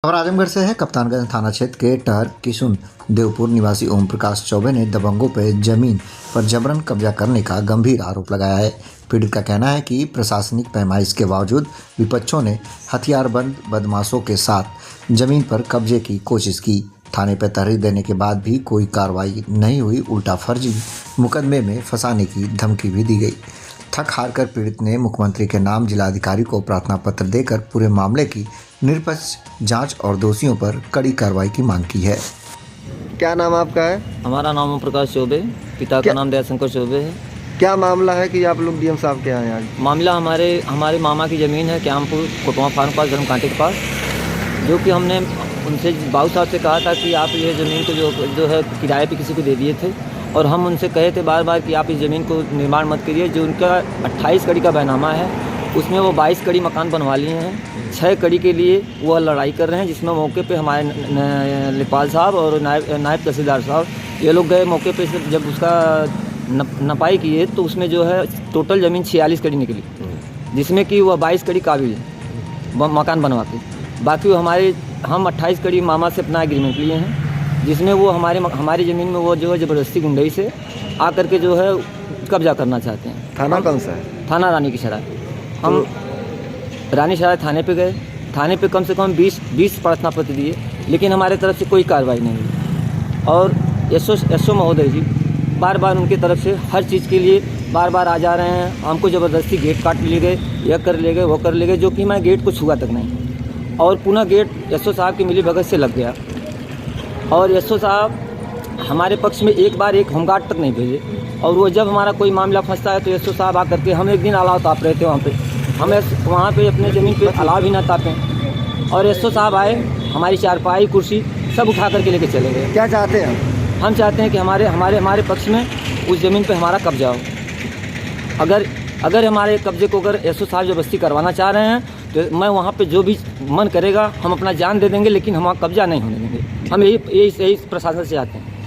खबर आजमगढ़ से है। कप्तानगंज थाना क्षेत्र के टहर किशुन देवपुर निवासी ओम प्रकाश चौबे ने दबंगों पर जमीन पर जबरन कब्जा करने का गंभीर आरोप लगाया है। पीड़ित का कहना है कि प्रशासनिक पैमाइश के बावजूद विपक्षों ने हथियारबंद बदमाशों के साथ जमीन पर कब्जे की कोशिश की। थाने पर तहरीर देने के बाद भी कोई कार्रवाई नहीं हुई, उल्टा फर्जी मुकदमे में फंसाने की धमकी भी दी गई। थक हार कर पीड़ित ने मुख्यमंत्री के नाम जिलाधिकारी को प्रार्थना पत्र देकर पूरे मामले की निष्पक्ष जांच और दोषियों पर कड़ी कार्रवाई की मांग की है। क्या नाम आपका है? हमारा नाम ओम प्रकाश चौबे, पिता का नाम दयाशंकर चौबे है। क्या मामला है कि आप लोग डीएम साहब के यहाँ आए आज? मामला हमारे मामा की ज़मीन है क्यामपुर कोटवा फार्म पास धर्मकांटे के पास, जो कि हमने उनसे बाबू साहब से कहा था कि आप ये ज़मीन को जो है किराए पे किसी को दे दिए थे, और हम उनसे कहे थे बार बार कि आप इस ज़मीन को निर्माण मत करिए। जो उनका 28 कड़ी का बैनामा है उसमें वो 22 कड़ी मकान बनवा लिए हैं। 6 कड़ी के लिए वो लड़ाई कर रहे हैं, जिसमें मौके पे हमारे लेखपाल साहब और नायब तहसीलदार साहब ये लोग गए मौके पे। जब उसका नपाई किए तो उसमें जो है टोटल ज़मीन 46 कड़ी निकली, जिसमें कि वह 22 कड़ी काबिल है मकान बनवा के। बाकी वो हम 28 कड़ी मामा से अपना एग्रीमेंट लिए हैं, जिसमें वो हमारी ज़मीन में वो जो है ज़बरदस्ती गुंडई से आकर के जो है कब्जा करना चाहते हैं। थाना कौन सा है? थाना रानी की सराय। हम रानी सराय थाने पे गए, थाने पे कम से कम 20 प्रार्थना पत्र दिए, लेकिन हमारे तरफ से कोई कार्रवाई नहीं हुई। और एसओ महोदय जी बार बार उनकी तरफ से हर चीज़ के लिए बार बार आ जा रहे हैं। हमको ज़बरदस्ती गेट काट ले गए, यह कर ले गए, वो कर ले गए, जो कि मैं गेट को छुआ तक नहीं। और पुनः गेट एसओ साहब की मिली भगत से लग गया, और एसओ साहब हमारे पक्ष में एक बार एक होमगार्ड तक नहीं भेजे। और वो जब हमारा कोई मामला फंसता है तो एसओ साहब आकर के, हम एक दिन अलाव ताप रहे थे वहाँ पे, हम वहाँ पे अपने ज़मीन पे अलाव भी ना तापें, और एसओ साहब आए, हमारी चारपाई कुर्सी सब उठा करके लेके चले गए। क्या चाहते हैं हम चाहते हैं कि हमारे पक्ष में उस ज़मीन पे हमारा कब्जा हो। अगर हमारे कब्जे को अगर एसओ साहब ज़बरदस्ती करवाना चाह रहे हैं तो मैं वहाँ पे जो भी मन करेगा हम अपना जान दे देंगे, लेकिन हम वहाँ कब्जा नहीं होने देंगे। हम यही प्रशासन से चाहते हैं।